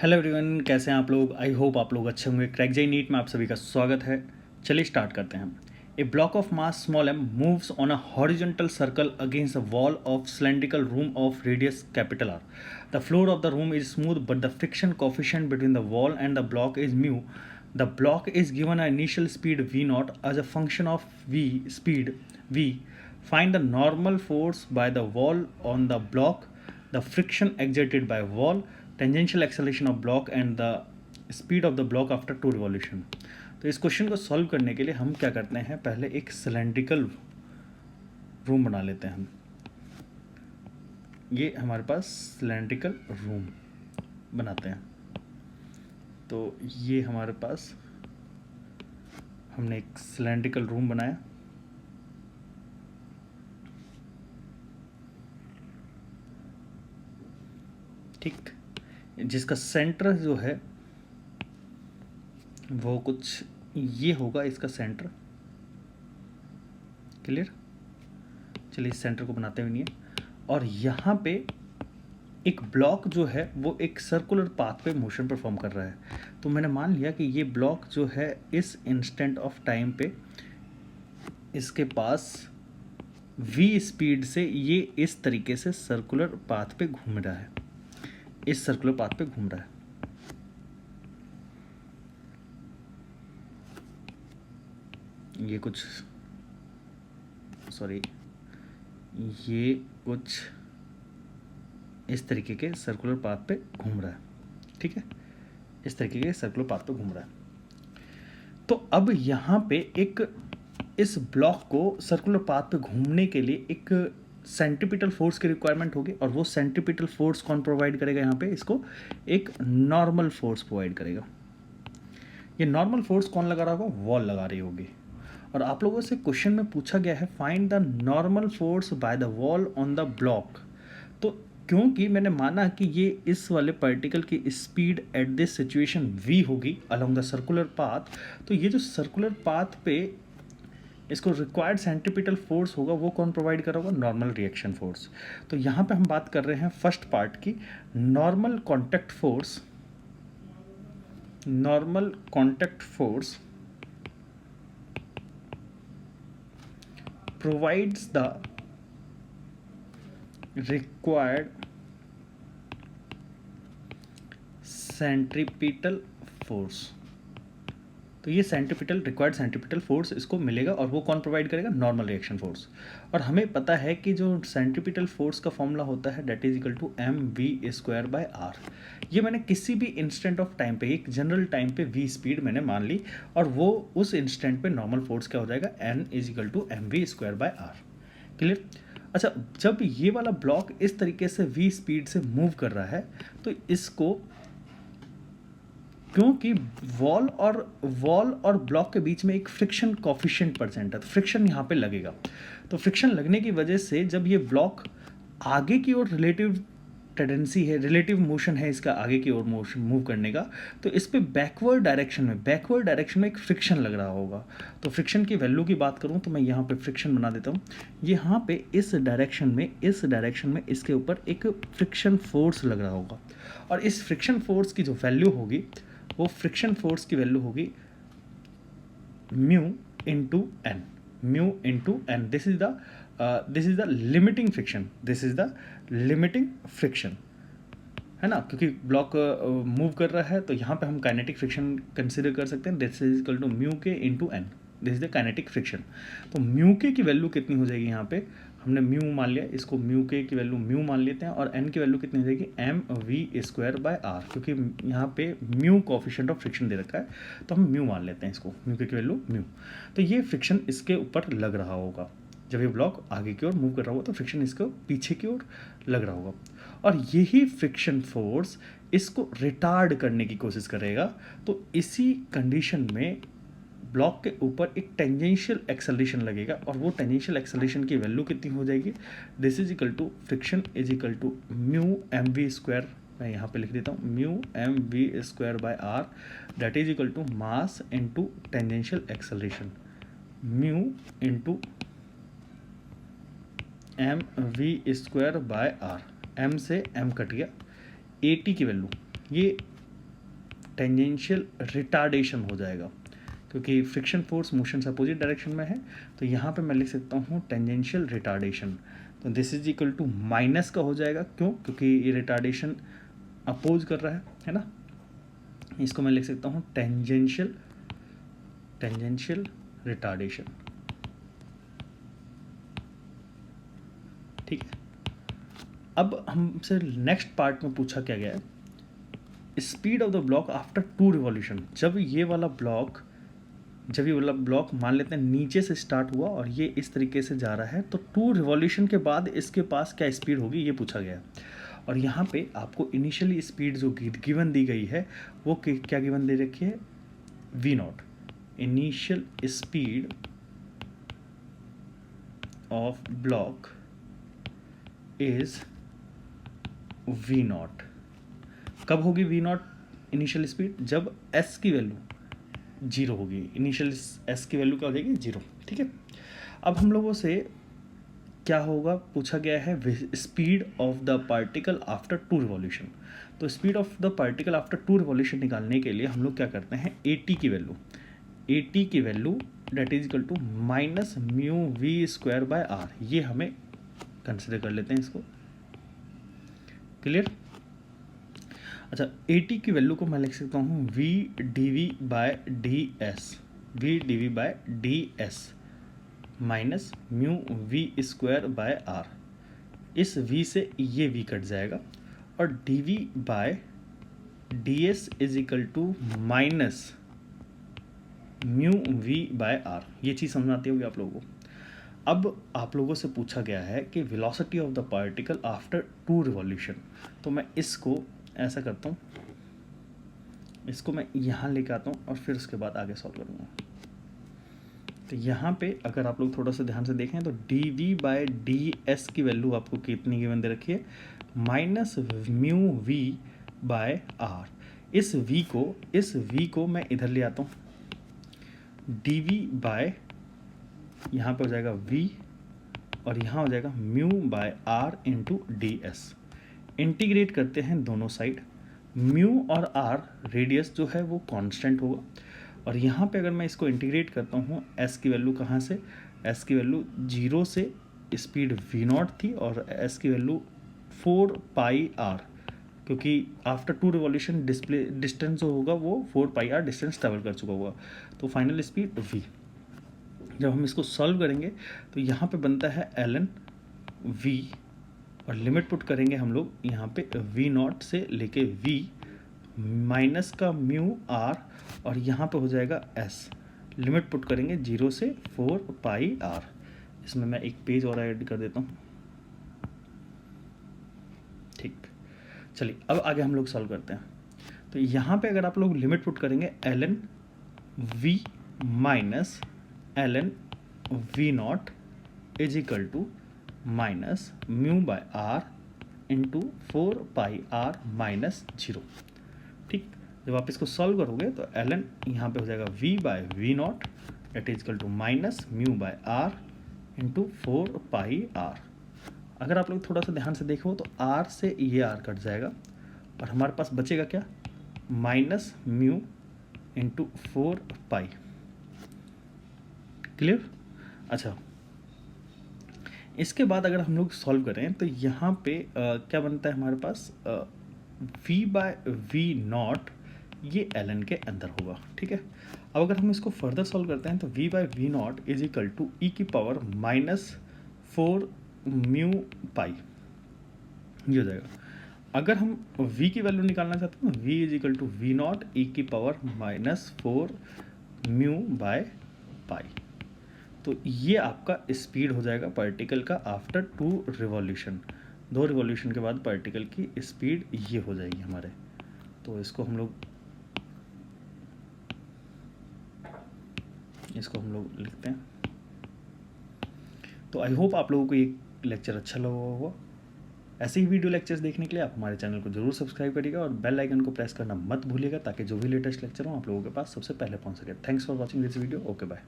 Hello everyone, कैसे हैं आप लोग। आई होप आप लोग अच्छे होंगे। क्रैक जेई नीट में आप सभी का स्वागत है। चलिए स्टार्ट करते हैं। A block of mass small M moves on a horizontal circle against the wall of cylindrical room of radius capital R. The floor of the room is smooth but the friction coefficient between the wall and the block is mu. The block is given an initial speed v naught as a function of v speed v. Find the normal force by the wall on the block, the friction exerted by wall, tangential acceleration of block and the speed of the block after two revolution. तो इस question को solve करने के लिए हम क्या करते हैं, पहले एक सिलेंड्रिकल रूम बना लेते हैं हम. ये हमारे पास सिलेंड्रिकल रूम बनाते हैं. तो ये हमारे पास हमने एक सिलेंड्रिकल रूम बनाया. ठीक, जिसका सेंटर जो है वो कुछ ये होगा, इसका सेंटर. क्लियर. चलिए इस सेंटर को बनाते हुए नहीं है. और यहाँ पे एक ब्लॉक जो है वो एक सर्कुलर पाथ पे मोशन परफॉर्म कर रहा है. तो मैंने मान लिया कि ये ब्लॉक जो है इस इंस्टेंट ऑफ टाइम पे इसके पास v स्पीड से ये इस तरीके से सर्कुलर पाथ पे घूम रहा है, इस सर्कुलर पाथ पे घूम रहा है. ये कुछ ये कुछ इस तरीके के सर्कुलर पाथ पे घूम रहा है. ठीक है, इस तरीके के सर्कुलर पाथ पे घूम रहा है. तो अब यहाँ पे एक इस ब्लॉक को सर्कुलर पाथ पे घूमने के लिए एक सेंट्रीपिटल फोर्स की रिक्वायरमेंट होगी. और वो सेंट्रीपिटल फोर्स कौन प्रोवाइड करेगा? यहाँ पे इसको एक नॉर्मल फोर्स प्रोवाइड करेगा. ये नॉर्मल फोर्स कौन लगा रहा होगा? वॉल लगा रही होगी. और आप लोगों से क्वेश्चन में पूछा गया है find the normal force by the wall on the block. तो क्योंकि मैंने माना कि ये इस वाले पार्टिकल की speed at this situation v होगी अलोंग द सर्कुलर पाथ, तो ये जो सर्कुलर पाथ पे इसको रिक्वायर्ड सेंट्रीपिटल फोर्स होगा वो कौन प्रोवाइड कर रहा होगा? Normal reaction force. तो यहाँ पे हम बात कर रहे हैं फर्स्ट पार्ट की. Normal contact force provides the required centripetal force. तो ये रिक्वायर्ड सेंट्रीपिटल फोर्स इसको मिलेगा. और वो कौन प्रोवाइड करेगा? Normal reaction force. और हमें पता है कि जो सेंट्रीपिटल फोर्स का फॉर्मूला होता है date is equal to mv²/r. ये मैंने किसी भी इंस्टेंट ऑफ टाइम पे, एक जनरल टाइम पे v स्पीड मैंने मान ली. और वो उस इंस्टेंट पे नॉर्मल फोर्स क्या हो जाएगा? n is equal to mv²/r. Clear. अच्छा, जब ये वाला ब्लॉक इस तरीके से v स्पीड से मूव कर रहा है तो इसको, क्योंकि वॉल और ब्लॉक के बीच में एक फ्रिक्शन कोफिशिएंट परसेंट है, तो फ्रिक्शन यहाँ पे लगेगा. तो फ्रिक्शन लगने की वजह से जब ये ब्लॉक आगे की ओर रिलेटिव टेंडेंसी है, रिलेटिव मोशन है इसका आगे की ओर मोशन मूव करने का, तो इस पे बैकवर्ड डायरेक्शन में एक फ्रिक्शन लग रहा होगा. तो फ्रिक्शन की वैल्यू की बात करूँ तो मैं यहाँ पे फ्रिक्शन बना देता हूँ. यहाँ पे इस डायरेक्शन में इसके ऊपर एक फ्रिक्शन फोर्स लग रहा होगा. और इस फ्रिक्शन फोर्स की जो वैल्यू होगी वो फ्रिक्शन फोर्स की वैल्यू होगी mu into N. This is the limiting friction, है ना. क्योंकि ब्लॉक मूव कर रहा है तो यहाँ पे हम काइनेटिक फ्रिक्शन कंसिडर कर सकते हैं. This is equal to mu K into N. This is the kinetic friction. तो म्यू के की वैल्यू कितनी हो जाएगी? यहाँ पे हमने म्यू मान लिया, इसको म्यू के की वैल्यू म्यू मान लेते हैं. और एन की वैल्यू कितनी हो जाएगी? mv²/r. क्योंकि यहाँ पे म्यू कोफिशिएंट ऑफ फ्रिक्शन दे रखा है तो हम म्यू मान लेते हैं इसको. म्यू के की वैल्यू म्यू. तो ये फ्रिक्शन इसके ऊपर लग रहा होगा. जब ये ब्लॉक आगे की ओर मूव कर रहा होगा तो फ्रिक्शन इसको पीछे की ओर लग रहा होगा. और यही फ्रिक्शन फोर्स इसको रिटार्ड करने की कोशिश करेगा. तो इसी कंडीशन में ब्लॉक के ऊपर एक टेंजेंशियल एक्सेलरेशन लगेगा. और वो टेंजेंशियल एक्सेलरेशन की वैल्यू कितनी हो जाएगी? This is equal to friction is equal to mu mv². मैं यहाँ पे लिख देता हूँ mu mv²/r. That is equal to mass into tangential acceleration. Mu into mv²/r. m से m कट गया. at की वैल्यू, ये टेंजेंशियल रिटार्डेशन हो जाएगा, क्योंकि फ्रिक्शन फोर्स मोशन से अपोजिट डायरेक्शन में है। तो यहाँ पे मैं लिख सकता हूँ टेंजेंशियल रिटार्डेशन। तो this is equal to minus का हो जाएगा, क्यों? क्योंकि ये रिटार्डेशन अपोज कर रहा है ना। इसको मैं लिख सकता हूँ टेंजेंशियल रिटार्डेशन। ठीक है। अब हमसे नेक्स्ट पार्ट में पूछा क्या गया है, speed of the block after 2 revolution. जब ये वाला ब्लॉक मान लेते हैं नीचे से स्टार्ट हुआ और ये इस तरीके से जा रहा है, तो 2 रिवॉल्यूशन के बाद इसके पास क्या स्पीड होगी, ये पूछा गया है। और यहाँ पे आपको इनिशियली स्पीड जो गिवन दी गई है वो क्या गिवन दे रखी है, v0। Initial speed of block is v0। कब होगी v0 इनिशियल स्पीड? जब s की वैल्यू 0 होगी। इनिशियल s की वैल्यू क्या हो जाएगी, 0। ठीक है। अब हम लोगों से क्या होगा, पूछा गया है speed of the particle after 2 revolution. तो speed of the particle after 2 revolution निकालने के लिए हम लोग क्या करते हैं, at की value that is equal to minus mu v square by r, ये हमें कंसिडर कर लेते हैं इसको। क्लियर? अच्छा, at की वैल्यू को मैं लिख सकता हूँ v dv by ds minus mu v square by r. इस v से ये v कट जाएगा और dv by ds is equal to minus mu v by r. ये चीज़ समझ आती होगी आप लोगों को। अब आप लोगों से पूछा गया है कि velocity of the particle after 2 revolution. तो मैं इसको ऐसा करता हूँ, इसको मैं यहाँ लेके आता हूँ और फिर उसके बाद आगे सॉल्व करूँगा। तो यहाँ पे अगर आप लोग थोड़ा सा ध्यान से देखें तो dv बाय ds की वैल्यू आपको कितनी गिवन दे रखी है, minus mu v by r. इस v को मैं इधर ले आता हूँ, dv बाय यहाँ पे हो जाएगा v और यहाँ हो जाएगा mu by r into ds। Integrate करते हैं दोनों साइड। म्यू और आर रेडियस जो है वो कांस्टेंट होगा, और यहाँ पे अगर मैं इसको इंटीग्रेट करता हूँ, s की वैल्यू कहाँ से, s की वैल्यू 0 से स्पीड v0 थी और s की वैल्यू 4 पाई आर, क्योंकि आफ्टर 2 रिवॉल्यूशन डिस्टेंस जो होगा वो 4 पाई आर डिस्टेंस ट्रेवल कर चुका होगा। तो फाइनल स्पीड v। जब हम इसको सॉल्व करेंगे तो यहाँ पे बनता है ln v और लिमिट पुट करेंगे हम लोग यहाँ पे v0 से लेके v माइनस का म्यू r और यहाँ पे हो जाएगा s। लिमिट पुट करेंगे 0 से 4 पाई r। इसमें मैं एक पेज और ऐड कर देता हूँ। ठीक, चलिए अब आगे हम लोग सॉल्व करते हैं। तो यहाँ पे अगर आप लोग लिमिट पुट करेंगे ln v minus ln v0 is equal to minus mu by r into 4 pi r minus 0। ठीक, जब आप इसको सॉल्व करोगे तो ln यहाँ पे हो जाएगा v bye v0 at is equal to minus mu by r into 4 pi r. अगर आप लोग थोड़ा सा ध्यान से देखो तो r से ये r कट जाएगा और हमारे पास बचेगा क्या, माइनस म्यू इंटू 4 पाई। क्लियर? अच्छा, इसके बाद अगर हम लोग सॉल्व करें तो यहाँ पे क्या बनता है हमारे पास, v बाय v0 ये ln के अंदर होगा। ठीक है। अब अगर हम इसको फर्दर सॉल्व करते हैं तो v bye v0 is equal to e की पावर माइनस 4 म्यू पाई, ये हो जाएगा। अगर हम v की वैल्यू निकालना चाहते हैं तो v is equal to v0 e की power minus 4 mu by pi. तो ये आपका स्पीड हो जाएगा पार्टिकल का आफ्टर 2 रिवॉल्यूशन। 2 रिवॉल्यूशन के बाद पार्टिकल की स्पीड ये हो जाएगी हमारे। तो इसको हम लोग लिखते हैं। तो आई होप आप लोगों को ये लेक्चर अच्छा लगा होगा। ऐसे ही वीडियो लेक्चर्स देखने के लिए आप हमारे चैनल को जरूर सब्सक्राइब करिएगा और बेल आइकन को प्रेस करना मत भूलिएगा, ताकि जो भी लेटेस्ट लेक्चर हो आप लोगों के पास सबसे पहले पहुंच सके। Thanks for watching this video. Okay, bye.